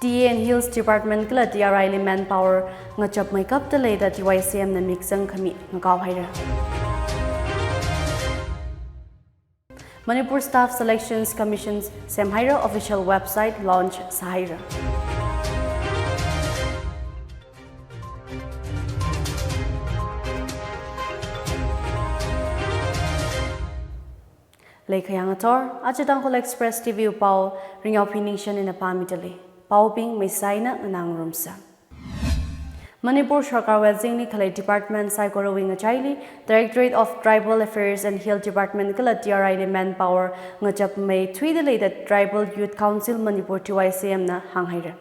TA and Hills Department kala TRI li manpower ngachap makeup the lay that YCM na mixang kami ngakaw haira. Manipur Staff Selections Commission's Semhaira official website launch Sahira. Leikayangator, Tangkhul Express Pvt upau Ringyaophi Ningshen in a pamitali. Pau ping misaina nang rumsa. Manipur Sarkar Wazingni Khalei Department saikorali ngachai Directorate of Tribal Affairs and Hill Department kala TRI li manpower ngachap May 3 the that Tribal Youth Council Manipur TYCM na hanghaira.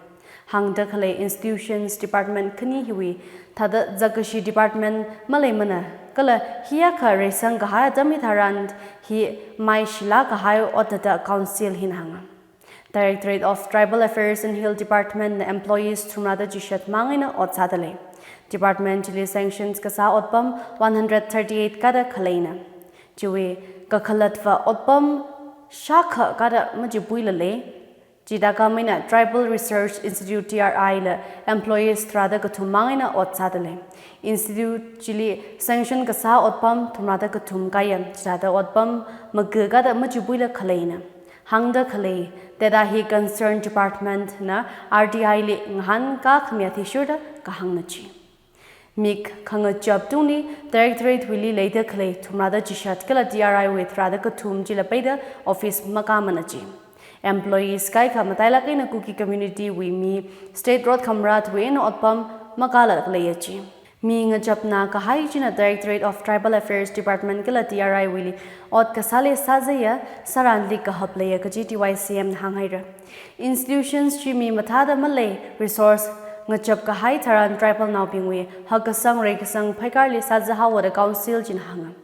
Hangda Khalei Institutions Department kani hiwi thada Zakashi Department malaimana kala hiya kha resang kahaya atam hitharan hi mai shila kahayo otata council hinhanga. Directorate of Tribal Affairs and Hill Department na employees thumrada jishat mangina otsadale. Department chili sanctions kasa otpam 138 kada khaleina. Jiwe kakhalatva otpam shakha kada majibuilale. Jidaka mina Tribal Research Institute TRI la employees trada kathum mangina otsadale. Institute chili sanction kasa otpam thumrada kathum kayam jidada otpam magagada majibuila khaleina. Hangda khalei that he concerned department na RTI li nghan ka khmyathi shuda ka hangnachi. Mik khanga jabtuni directorate willi later khalei thumrada jishat kala DRI with rada kathum jila paida office makamanachi. Employees kai katomtheilak in a cookie community we me state road kamrat we in otpam makala layachi. Meing a Japna Kahajina Directorate of Tribal Affairs Department kala TRI Willi Ot Kasale Sazaya Sarandli Kahaplaya KGTYCM Hanghaira. Institutions Chimi Matada Malay Resource Ngachap Kahai Taran Tribal Naupingwe Hakasang Rekasang Paikarli Sazahawa the Council Jin Hanga.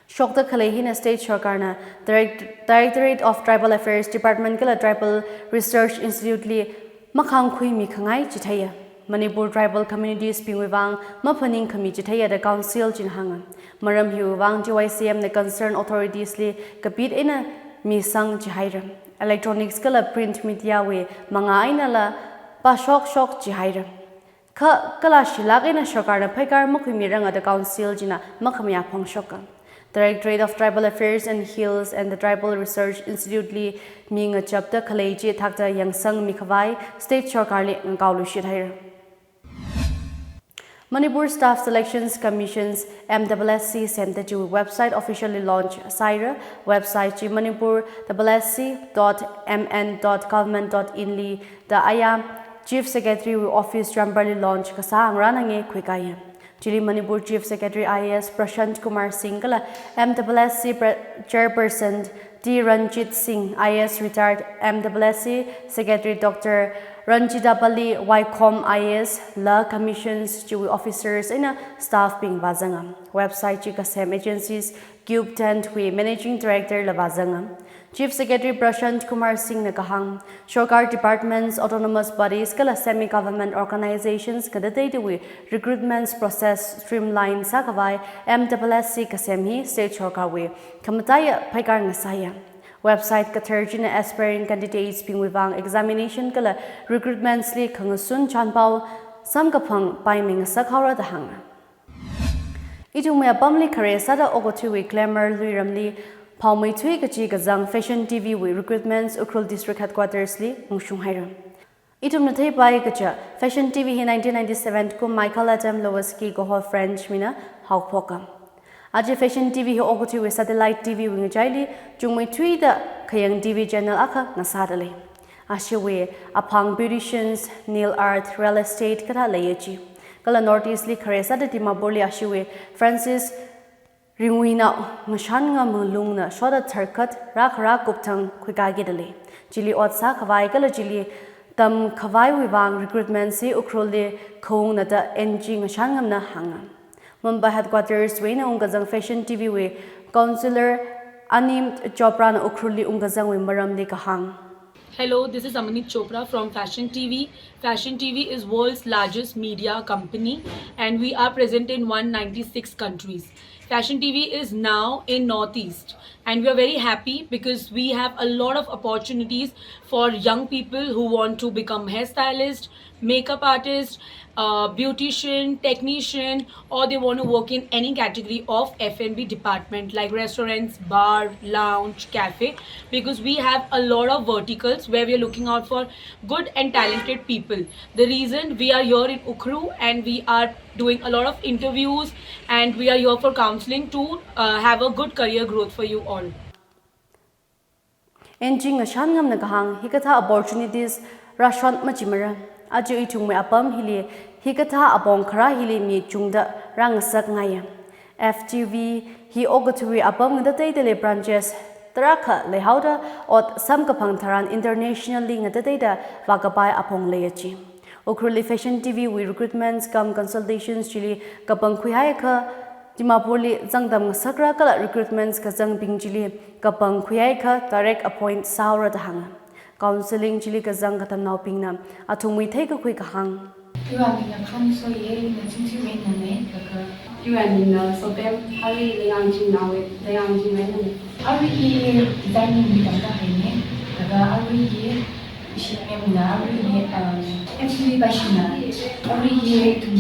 Shokta Kalehina State Shokarna Directorate of Tribal Affairs Department kala Tribal Research Institute li Makhang Kui Mikhangai Chitaya. Manipur Tribal Communities wuivang mapaning kami jithaya the council jinhanga. Maram wuivang TYCM the concerned authorities li kapit ina misang jihaira. Electronics kala print media we mga ina la shok jihaira. Kala shilak ina shokarna paikar makumirang the council jina makamya shoka. Directorate of Tribal Affairs and Hills and the Tribal Research Institute li minga chapta khalei thakta yangsang mikhavai state sarkar li ngkaulu shithaira. Manipur Staff Selections Commission's MSSC Center to website officially launched Saira website to manipur.ssc.mn.government.in li the Ayam Chief Secretary Office Rambarli launch kasang ranange kwikaya. Chili Manipur Chief Secretary IAS Prashant Kumar Singh kala MSSC Chairperson D. Ranjit Singh IAS retired MSSC Secretary Dr. Ranjitapalli Wycom IAS La Commissions to officers in a staff being Vazanga. Website Chikasem agencies Cube Tent we Managing Director La Vazanga. Chief Secretary Prashant Kumar Singh Nakahang, Shokar Departments, autonomous bodies, kala semi-government organizations, kadate we recruitments process streamline sakavai, MSSC Kasemhi, State Shokar we, Kamataya Paikar Nasaya. Website Katerjina aspiring candidates being wuivang examination kala recruitments li kangasun chanpao samkapang paiming sakhaura dahang. Itumaya pamli kare sada ogotu we glamour luiramli Paumai Tui Kachi Gazang Fashion TV we recruitments Ukrul District Headquarters li Mungshung Hairam. Itum Natay Pai Kacha Fashion TV in 1997 kum Michael Atam Lowaski Goho French Mina Haupokam. Aji Fashion TV hi ogotu we satellite TV wing jaili Jungmai Tui the Kayang TV channel aka nasadali. Ashiwe Apang Beauticians, Nail Art, Real Estate Kata Layachi. Kala Northeast li Karesa de Timaboli Ashiwe Francis Ringwina Mashanga Mulungna Shoda Turkut Rak Guptang Kwikagidali. Jili Otsa Kavai Gala Jili Tam Kavai Wuivang recruitment si Ukruli Kong Nata NG Mashangam na Hanga. Mumbai headquarters Wayna Ungazang Fashion TV we Councillor Anim Chopra na Ukruli Ungazang we Maramli Kahang. Hello, this is Amanit Chopra from Fashion TV. Fashion TV is world's largest media company and we are present in 196 countries. Fashion TV is now in Northeast, and we are very happy because we have a lot of opportunities for young people who want to become hairstylist, makeup artist, beautician, technician, or they want to work in any category of F&B department like restaurants, bar, lounge, cafe, because we have a lot of verticals where we are looking out for good and talented people. The reason we are here in Ukru and we are doing a lot of interviews and we are here for counseling to have a good career growth for you all. Engine a shan ngam na kahang hikatha opportunities restaurant machimara aju itung me apam hili hikatha apong khara hili mi chungda rang sak ngaya FTV hi ogaturi apam ngada tay tele branches Tarakha lehauda ot sam kapang tharan internationally ngada tay da vakapai apong leyachi Ukruli Fashion TV we recruitments come consultations chili kapang khuyaikha Dimapoli zangdam sakra kala recruitments ka zang ping chili kapang khuyai kha direct appoint saura da hang counseling chili ka zang katam naw ping na athumui thei ka khui ka hang yuan ni kham so ye na chin chi wen na ne ka yuan ni na so tem ari yangmichingda we yangmichingda ne ari ki designing ni da hai ne ka ari ki ishim na ari ni actually ba shi na ari ki tu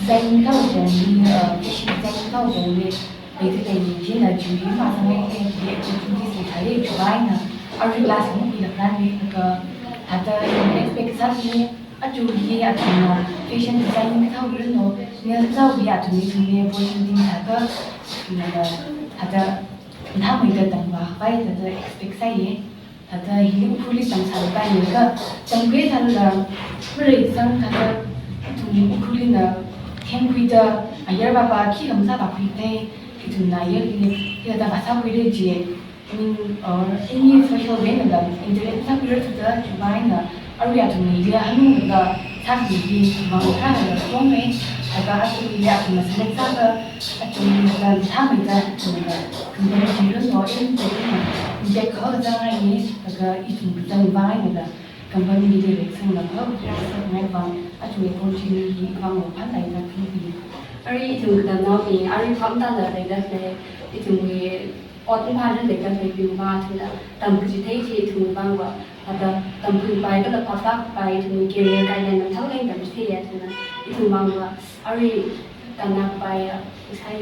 design cao bổng ni design cao bổng ni để cái này chỉ là chủ yếu mà thằng em thì chúng tôi sẽ thấy chủ bài na ari class cũng bị đặt ra ni ka ada expect sali achuri atuna fashion design thau ri no ne zau bi atuni thune position din tha ka ada na mai da tang ba bai da expect sai ye ada hi phuli tang sal bai ne ka tang ge thal la ri sang ka thuni phuli na hem kui da ayer ba ba ki ham sa ba kui te ki tu na yer ni ya da ba sa kui de ji in or any social media da internet sa kui ru da ju bai na ari atuni ya hanu da sa ki bi ma ka na so me aga atuni ya atuni sa sa ka atuni da sa mai da tu da kun da ji ru no in de ni je ko da ngai ni aga I tu da bai na da company direction la ko sa mai ba atuni continue hi ba mo phan lai da ki bi ari thung da no pi ari pham ta da dai da se thung we ot pa da de ka se bi ma thu da tam ji thei chi thung bang wa ada tam pui pai ka la pa ta pai thung ke le ka yan thau lai da thi ya thung thung bang wa ari kana pai sai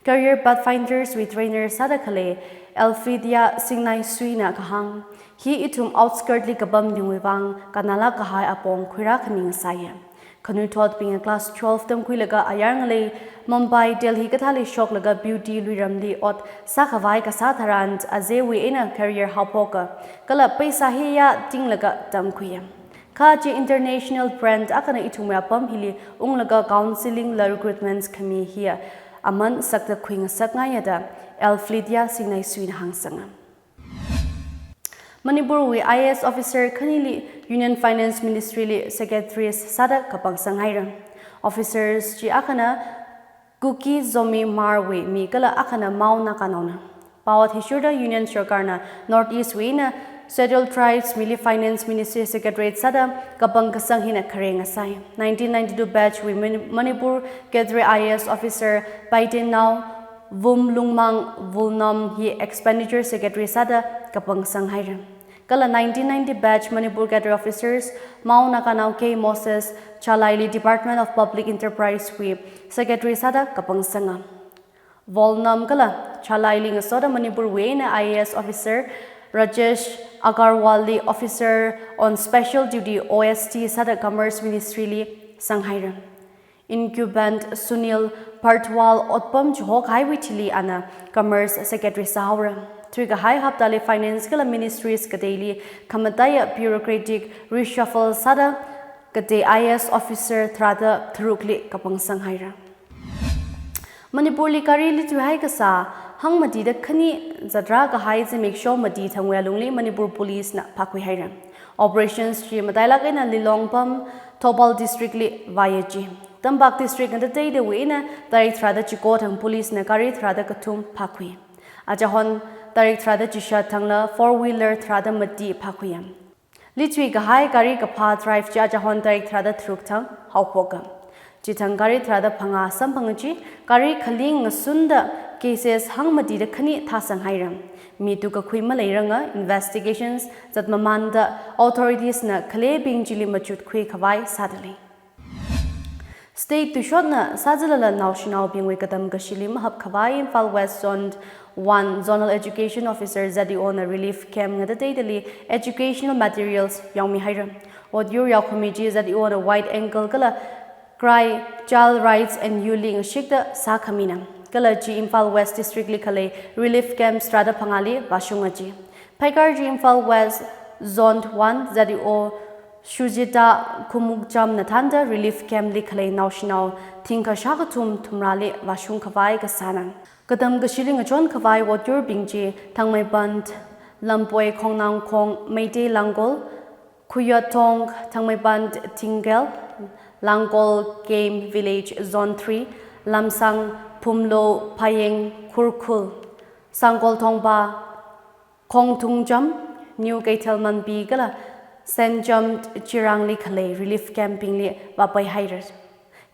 Career Pathfinders with trainers sada khalei Alfredia Singnai Suina kahang hi itum outskirtly kabam wuivang kanala kahai apong khira khaning saya Khanu thot being a class 12 tam khuilaga ayarngle Mumbai Delhi kathali shok laga beauty luiramli ot sakhavai ka satharan azewi eina career hapoka kala paisa hiya tinglaga tam khuyam Kaji international brand akana itumya pam hili unglaga counseling la recruitments khami hiya aman sakta khuing sakngaya da Alfredia Singnai Suina hangsanga Manipur we IAS officer Khanili Union Finance Ministry li secretaries sada kapang sanghairam officers ji akana Kuki Zomi Marwe mi kala akana mauna kanona Pawat Hishuda Union Sarkarna Northeast Wina Scheduled Tribes Mili Finance Ministry Secretariat sada kapang kasang hina kharenga sai 1992 batch we Manipur Cadre IAS officer Biden now Vum Lungmang Vulnam hi expenditure secretary sada kapang sanghairam Kala 1990 batch Manipur cadre officers Mau Nakanau K Moses Chalaili Department of Public Enterprise we secretary sada kapang sanga Volnam kala Chalaili ngasoda Manipur we na IAS officer Rajesh Agarwali officer on special duty OST sada Commerce Ministry li sanghairam Incumbent Sunil Partwal Otpam Johok Highway Chili Ana Commerce Secretary Sahura Triga High Haptali Finance Kala Ministries Kadeli Kamataya Bureaucratic Reshuffle Sada Kate IS Officer Trada Thurukli Kapang Sanghaira Manipur Likari Lituhai Kasa Hang Madi the Kani Zadra Kahai make show Madi Tangwelungli Manipur Police na Pakwi Hairam Operations Chi Matailak in a Lilongpam Topal District li Vayaji Tambak District and the day the Wina Tarik Trada Chikot and Police Nakari Trada Katum Pakwi Ajahon Tarik Trada Chisha Tangla 4-wheeler Trada Mati Pakuyam Litwi Gahai Kari Kapha Drive Jajahon Tarik Trada Truktang Haupoka Chithang kari thrada phanga sampangachi kari khaling ngasunda cases hangmati da khani thasang hairam. Mi tu ka khui malairanga investigations zat mamanda authorities na khalei bing jili machut khui khawai sadali. State to shot na sajala national bingwe katam gashili mahab khawai Imphal West Zone 1 Zonal Education Officer Zadi Ona Relief Camp ngada daily educational materials yangmi hairam. Audio yakhumiji Zadi Ona wide ankle kala cry child rights and yuling shikda sakhamina. Kalaji Imphal West District Khalei Relief Camp Strada Pangali Rashungaji. Paikarji Imphal West Zone 1 Zadi O Shujita Kumukjam Nathanda Relief Camp Khalei National Thinka Shakatum Tumrali Rashung Kavai Kasana. Kadam Gashiling Achon Kavai Watur Bingji Tangmai Band Lampoi Kongnang Kong Meite Langol Kuyatong Tangmai Band Tingel Langol Game Village Zone 3 Lamsang Pumlo Payeng Kurkul Sangol Tongba Kong Tungjam New Gaitelman Bigala Sen Jumped Chirangli Khalei Relief Camping Li Bapai Hairat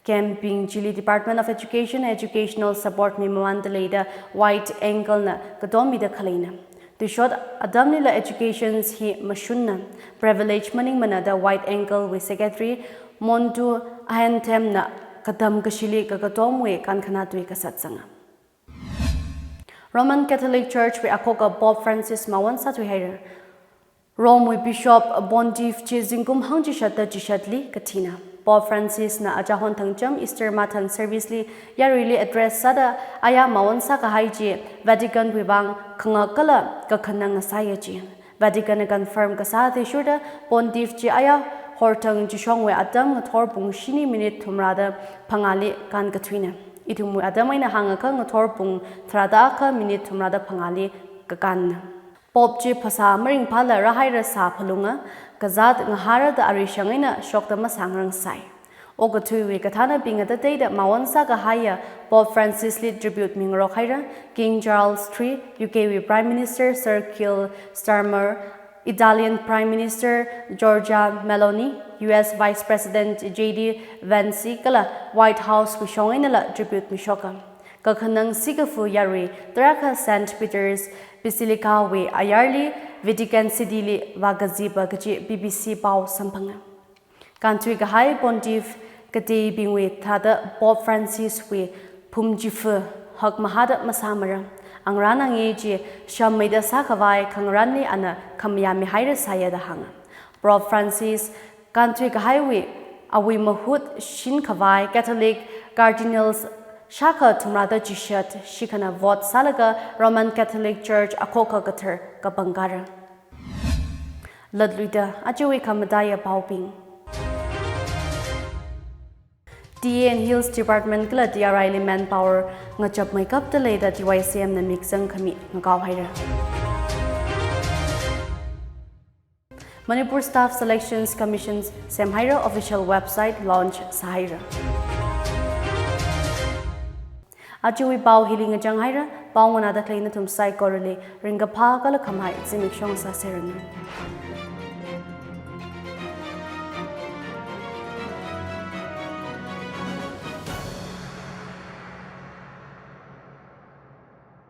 Camping Chile Department of Education Educational Support Mimamandaleda White Ankle na Kadomi da Khalena. The short Adamnila Educations Hi Mashunna Privilege Maning Manada White Ankle with Secretary Montu Ahentem na Kadam Kashili Kakatomwe Kankanatui Kasatsanga. Roman Catholic Church we Akoka Bob Francis Mawan Satuhaira. Rome we Bishop Bondif Chizingum Hangjishata Jishatli Katina. Bob Francis na Ajahon Tangcham Easter Mathan Service li Yarili address Sada Aya Mawan Sakahaiji Vatican wuivang Kangakala Kakanang Sayaji. Vatican confirm Kasati Shuda Bondif Ji Aya Hortang Jishongwe Atam Ngator Shini Minute Tumrada Pangali Kan Katwina. Itumu Adamaina Hangaka Ngator Tradaka Minute Tumrada Pangali Kakan. Pop Ji Pasa Maring Pala Rahaira Sa Palunga Kazat Ngahara the Arishangina Shokta Masangrang Sai. Ogatui Katana being at the day that Mawansa Gahaya Bob Francis Lee tribute Mingrokhaira, King Charles III, UK Prime Minister Sir Keir Starmer, Italian Prime Minister Giorgia Meloni, US Vice President JD Vance Kala, White House Wishonginala tribute Mishoka. Kakanang Sigafu Yari, Draka St. Peter's Basilica we Ayarli, Vatican City li Vagaziba Gaji BBC Pau Sampanga. Country Gahai Pontiff Gati Bingwe Tada Bob Francis we Pumjifu Hak Mahada Masamara. Angrana Ngeji Shamida Sakavai Kangrani Anna Kamyami Haida Sayada Hanga. Bob Francis Country Highway Awi Mahut Shin Kavai Catholic Cardinals Shaka Tumrada Jishat Shikana Vot Salaga Roman Catholic Church Akoka Gater Kapangara Ladluida Ajawi Kamadaya Bauping DA and Hills Department Kala DRI Manpower Ngachap Makeup Delay that YCM na Mixang Kami Ngawhaira Manipur Staff Selections Commission's Semhaira official website launch Sahira Ajawi Pau Healing a Janghaira, Pau Nathum saikorali, Ringyaophi Kala Kamai, Zimikshong Sa Serena.